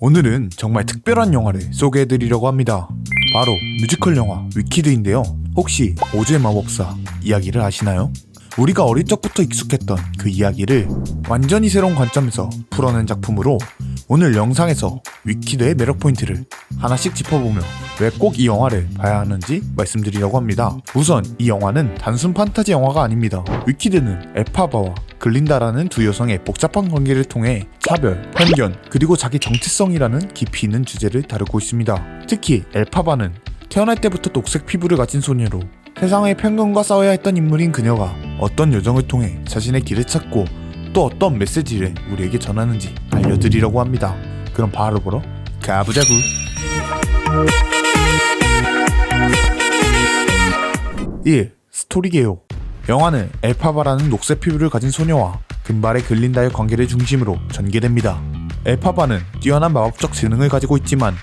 오늘은 정말 특별한 영화를 소개해드리려고 합니다. 바로 뮤지컬 영화 위키드인데요. 혹시 오즈의 마법사 이야기를 아시나요? 우리가 어릴 적부터 익숙했던 그 이야기를 완전히 새로운 관점에서 풀어낸 작품으로 오늘 영상에서 위키드의 매력 포인트를 하나씩 짚어보며 왜 꼭 이 영화를 봐야 하는지 말씀드리려고 합니다. 우선 이 영화는 단순 판타지 영화가 아닙니다. 위키드는 에파바와 글린다라는 두 여성의 복잡한 관계를 통해 차별, 편견, 그리고 자기 정체성이라는 깊이 있는 주제를 다루고 있습니다. 특히 엘파바는 태어날 때부터 녹색 피부를 가진 소녀로 세상의 편견과 싸워야 했던 인물인 그녀가 어떤 여정을 통해 자신의 길을 찾고 또 어떤 메시지를 우리에게 전하는지 알려드리려고 합니다. 그럼 바로 보러 가보자구. 1. 스토리 개요. 영화는 엘파바라는 녹색 피부를 가진 소녀와 금발의 글린다의 관계를 중심으로 전개됩니다. 엘파바는 뛰어난 마법적 재능을 가지고 있지만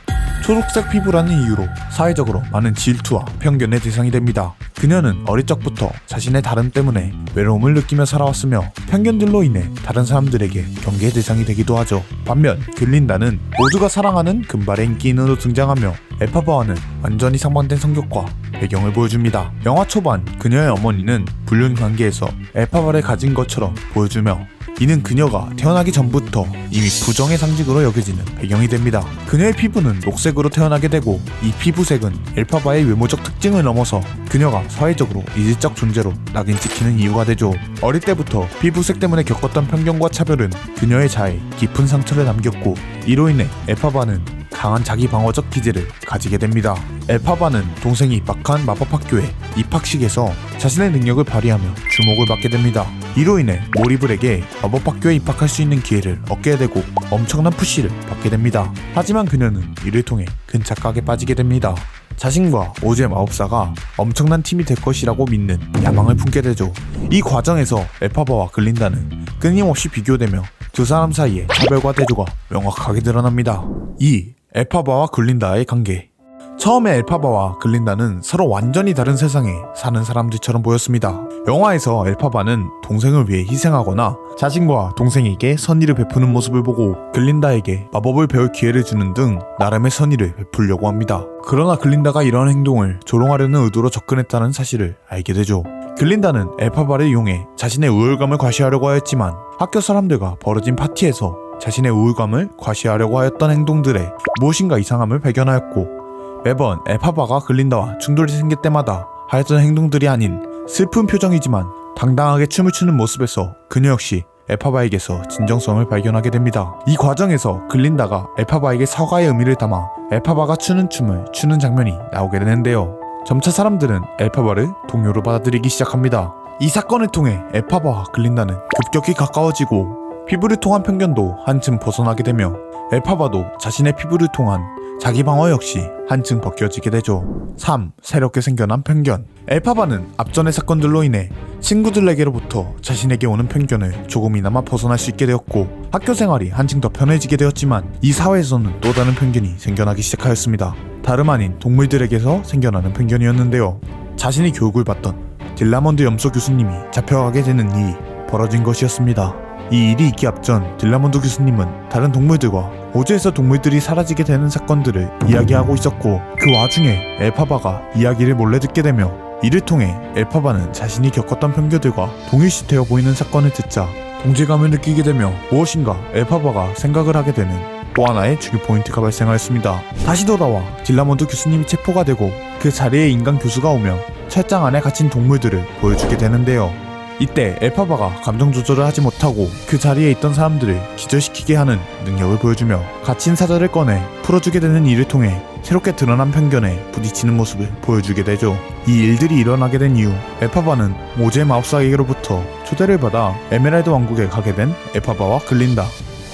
초록색 피부라는 이유로 사회적으로 많은 질투와 편견의 대상이 됩니다. 그녀는 어릴 적부터 자신의 다름 때문에 외로움을 느끼며 살아왔으며 편견들로 인해 다른 사람들에게 경계의 대상이 되기도 하죠. 반면 글린다는 모두가 사랑하는 금발의 인기인으로 등장하며 엘파바와는 완전히 상반된 성격과 배경을 보여줍니다. 영화 초반 그녀의 어머니는 불륜 관계에서 엘파바를 가진 것처럼 보여주며 이는 그녀가 태어나기 전부터 이미 부정의 상징으로 여겨지는 배경이 됩니다. 그녀의 피부는 녹색으로 태어나게 되고 이 피부색은 엘파바의 외모적 특징을 넘어서 그녀가 사회적으로 이질적 존재로 낙인 찍히는 이유가 되죠. 어릴 때부터 피부색 때문에 겪었던 편견과 차별은 그녀의 자아에 깊은 상처를 남겼고 이로 인해 엘파바는 강한 자기 방어적 기제를 가지게 됩니다. 엘파바는 동생이 입학한 마법학교의 입학식에서 자신의 능력을 발휘하며 주목을 받게 됩니다. 이로 인해 모리블에게 마법학교에 입학할 수 있는 기회를 얻게 되고 엄청난 푸시를 받게 됩니다. 하지만 그녀는 이를 통해 큰 착각에 빠지게 됩니다. 자신과 오즈의 마법사가 엄청난 팀이 될 것이라고 믿는 야망을 품게 되죠. 이 과정에서 엘파바와 글린다는 끊임없이 비교되며 두 사람 사이의 차별과 대조가 명확하게 드러납니다. 2. 엘파바와 글린다의 관계. 처음에 엘파바와 글린다는 서로 완전히 다른 세상에 사는 사람들처럼 보였습니다. 영화에서 엘파바는 동생을 위해 희생하거나 자신과 동생에게 선의를 베푸는 모습을 보고 글린다에게 마법을 배울 기회를 주는 등 나름의 선의를 베풀려고 합니다. 그러나 글린다가 이러한 행동을 조롱하려는 의도로 접근했다는 사실을 알게 되죠. 글린다는 엘파바를 이용해 자신의 우울감을 과시하려고 하였지만 학교 사람들과 벌어진 파티에서 자신의 우울감을 과시하려고 하였던 행동들에 무엇인가 이상함을 발견하였고 매번 엘파바가 글린다와 충돌이 생길 때마다 하였던 행동들이 아닌 슬픈 표정이지만 당당하게 춤을 추는 모습에서 그녀 역시 엘파바에게서 진정성을 발견하게 됩니다. 이 과정에서 글린다가 엘파바에게 사과의 의미를 담아 엘파바가 추는 춤을 추는 장면이 나오게 되는데요. 점차 사람들은 엘파바를 동료로 받아들이기 시작합니다. 이 사건을 통해 엘파바와 글린다는 급격히 가까워지고 피부를 통한 편견도 한층 벗어나게 되며 엘파바도 자신의 피부를 통한 자기 방어 역시 한층 벗겨지게 되죠. 3. 새롭게 생겨난 편견. 엘파바는 앞전의 사건들로 인해 친구들에게로부터 자신에게 오는 편견을 조금이나마 벗어날 수 있게 되었고 학교 생활이 한층 더 편해지게 되었지만 이 사회에서는 또 다른 편견이 생겨나기 시작하였습니다. 다름 아닌 동물들에게서 생겨나는 편견이었는데요. 자신이 교육을 받던 딜라몬드 염소 교수님이 잡혀가게 되는 일이 벌어진 것이었습니다. 이 일이 있기 앞전 딜라몬드 교수님은 다른 동물들과 오즈에서 동물들이 사라지게 되는 사건들을 이야기하고 있었고 그 와중에 엘파바가 이야기를 몰래 듣게 되며 이를 통해 엘파바는 자신이 겪었던 편견들과 동일시되어 보이는 사건을 듣자 동질감을 느끼게 되며 무엇인가 엘파바가 생각을 하게 되는 또 하나의 주요 포인트가 발생하였습니다. 다시 돌아와 딜라몬드 교수님이 체포가 되고 그 자리에 인간 교수가 오며 철장 안에 갇힌 동물들을 보여주게 되는데요. 이때 엘파바가 감정 조절을 하지 못하고 그 자리에 있던 사람들을 기절시키게 하는 능력을 보여주며 갇힌 사자를 꺼내 풀어주게 되는 일을 통해 새롭게 드러난 편견에 부딪히는 모습을 보여주게 되죠. 이 일들이 일어나게 된 이후 엘파바는 오즈의 마법사에게로부터 초대를 받아 에메랄드 왕국에 가게 된 엘파바와 글린다.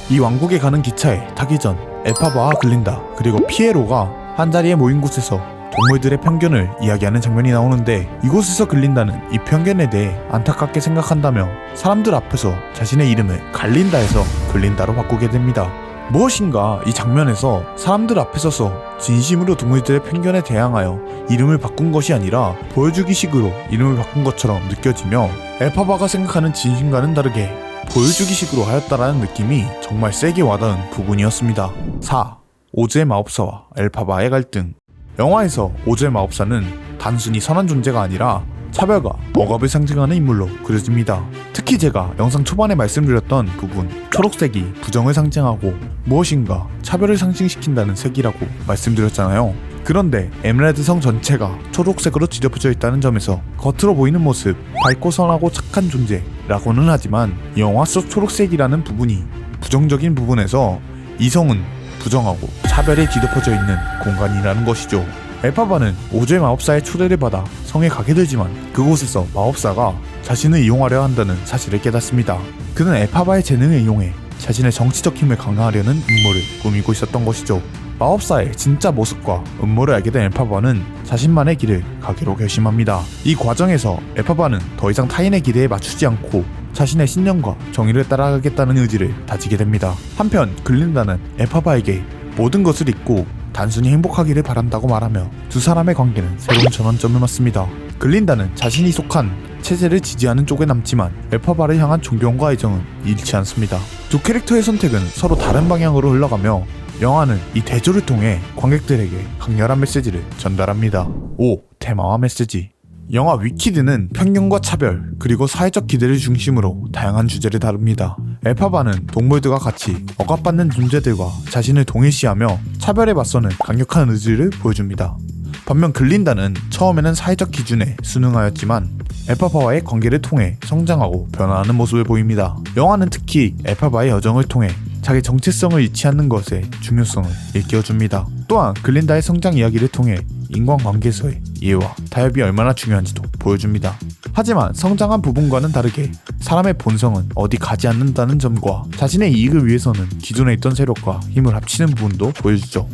이 왕국에 가는 기차에 타기 전 엘파바와 글린다 그리고 피에로가 한자리에 모인 곳에서 동물들의 편견을 이야기하는 장면이 나오는데 이곳에서 글린다는 이 편견에 대해 안타깝게 생각한다며 사람들 앞에서 자신의 이름을 갈린다에서 글린다로 바꾸게 됩니다. 무엇인가 이 장면에서 사람들 앞에 서서 진심으로 동물들의 편견에 대항하여 이름을 바꾼 것이 아니라 보여주기식으로 이름을 바꾼 것처럼 느껴지며 엘파바가 생각하는 진심과는 다르게 보여주기식으로 하였다라는 느낌이 정말 세게 와닿은 부분이었습니다. 4. 오즈의 마법사와 엘파바의 갈등. 영화에서 오즈의 마법사는 단순히 선한 존재가 아니라 차별과 억압을 상징하는 인물로 그려집니다. 특히 제가 영상 초반에 말씀드렸던 부분, 초록색이 부정을 상징하고 무엇인가 차별을 상징시킨다는 색이라고 말씀드렸잖아요. 그런데 에메랄드 성 전체가 초록색으로 뒤덮여져 있다는 점에서 겉으로 보이는 모습, 밝고 선하고 착한 존재라고는 하지만 영화 속 초록색이라는 부분이 부정적인 부분에서 이 성은 부정하고 차별에 뒤덮여져 있는 공간이라는 것이죠. 엘파바는 오즈의 마법사의 초대를 받아 성에 가게 되지만 그곳에서 마법사가 자신을 이용하려 한다는 사실을 깨닫습니다. 그는 엘파바의 재능을 이용해 자신의 정치적 힘을 강화하려는 음모를 꾸미고 있었던 것이죠. 마법사의 진짜 모습과 음모를 알게 된 엘파바는 자신만의 길을 가기로 결심합니다. 이 과정에서 엘파바는 더 이상 타인의 기대에 맞추지 않고 자신의 신념과 정의를 따라가겠다는 의지를 다지게 됩니다. 한편 글린다는 엘파바에게 모든 것을 잊고 단순히 행복하기를 바란다고 말하며 두 사람의 관계는 새로운 전환점을 맞습니다. 글린다는 자신이 속한 체제를 지지하는 쪽에 남지만 엘파바를 향한 존경과 애정은 잃지 않습니다. 두 캐릭터의 선택은 서로 다른 방향으로 흘러가며 영화는 이 대조를 통해 관객들에게 강렬한 메시지를 전달합니다. 5. 테마와 메시지. 영화 위키드는 편견과 차별, 그리고 사회적 기대를 중심으로 다양한 주제를 다룹니다. 엘파바는 동물들과 같이 억압받는 존재들과 자신을 동일시하며 차별에 맞서는 강력한 의지를 보여줍니다. 반면 글린다는 처음에는 사회적 기준에 순응하였지만 엘파바와의 관계를 통해 성장하고 변화하는 모습을 보입니다. 영화는 특히 엘파바의 여정을 통해 자기 정체성을 잃지 않는 것의 중요성을 일깨워줍니다. 또한 글린다의 성장 이야기를 통해 인간관계에서의 이해와 타협이 얼마나 중요한지도 보여줍니다. 하지만 성장한 부분과는 다르게 사람의 본성은 어디 가지 않는다는 점과 자신의 이익을 위해서는 기존에 있던 세력과 힘을 합치는 부분도 보여주죠.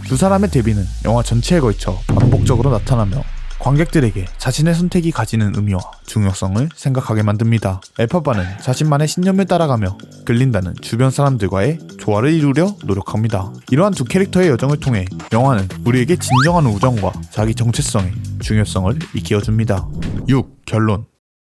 두 사람의 대비는 영화 전체에 걸쳐 반복적으로 나타나며 관객들에게 자신의 선택이 가지는 의미와 중요성을 생각하게 만듭니다. 엘파바는 자신만의 신념을 따라가며 글린다는 주변 사람들과의 조화를 이루려 노력합니다. 이러한 두 캐릭터의 여정을 통해 영화는 우리에게 진정한 우정과 자기 정체성의 중요성을 일깨워줍니다. 6. 결론.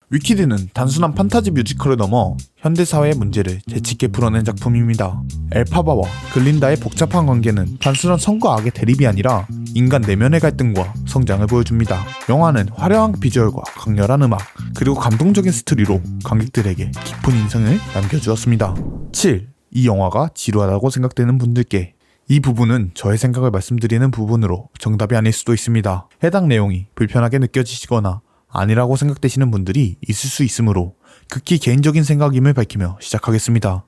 위키드는 단순한 판타지 뮤지컬을 넘어 현대사회의 문제를 재치있게 풀어낸 작품입니다. 엘파바와 글린다의 복잡한 관계는 단순한 선과 악의 대립이 아니라 인간 내면의 갈등과 성장을 보여줍니다. 영화는 화려한 비주얼과 강렬한 음악, 그리고 감동적인 스토리로 관객들에게 깊은 인상을 남겨주었습니다. 7. 이 영화가 지루하다고 생각되는 분들께 이 부분은 저의 생각을 말씀드리는 부분으로 정답이 아닐 수도 있습니다. 해당 내용이 불편하게 느껴지시거나 아니라고 생각되시는 분들이 있을 수 있으므로 극히 개인적인 생각임을 밝히며 시작하겠습니다.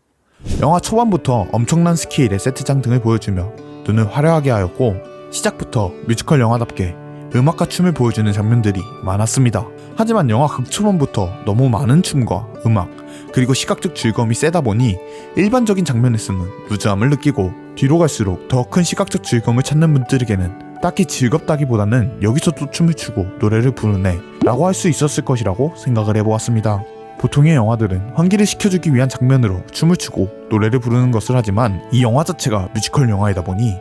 영화 초반부터 엄청난 스케일의 세트장 등을 보여주며 눈을 화려하게 하였고 시작부터 뮤지컬 영화답게 음악과 춤을 보여주는 장면들이 많았습니다. 하지만 영화 극초반부터 너무 많은 춤과 음악 그리고 시각적 즐거움이 세다 보니 일반적인 장면에서는 루즈함을 느끼고 뒤로 갈수록 더 큰 시각적 즐거움을 찾는 분들에게는 딱히 즐겁다기보다는 여기서 또 춤을 추고 노래를 부르네 라고 할 수 있었을 것이라고 생각을 해보았습니다. 보통의 영화들은 환기를 시켜주기 위한 장면으로 춤을 추고 노래를 부르는 것을 하지만 이 영화 자체가 뮤지컬 영화이다 보니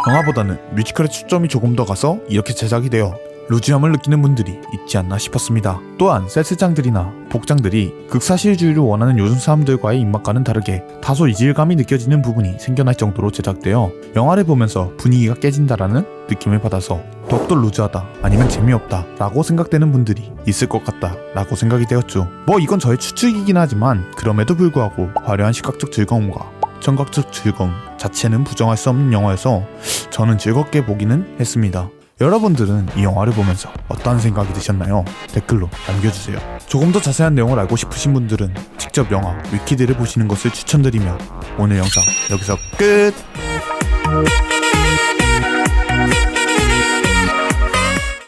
영화보다는 뮤지컬에 초점이 조금 더 가서 이렇게 제작이 되어 루즈함을 느끼는 분들이 있지 않나 싶었습니다. 또한 세트장들이나 복장들이 극사실주의를 원하는 요즘 사람들과의 입맛과는 다르게 다소 이질감이 느껴지는 부분이 생겨날 정도로 제작되어 영화를 보면서 분위기가 깨진다라는 느낌을 받아서 더욱더 루즈하다 아니면 재미없다 라고 생각되는 분들이 있을 것 같다 라고 생각이 되었죠. 이건 저의 추측이긴 하지만 그럼에도 불구하고 화려한 시각적 즐거움과 청각적 즐거움 자체는 부정할 수 없는 영화여서 저는 즐겁게 보기는 했습니다. 여러분들은 이 영화를 보면서 어떤 생각이 드셨나요? 댓글로 남겨주세요. 조금 더 자세한 내용을 알고 싶으신 분들은 직접 영화 위키드를 보시는 것을 추천드리며 오늘 영상 여기서 끝!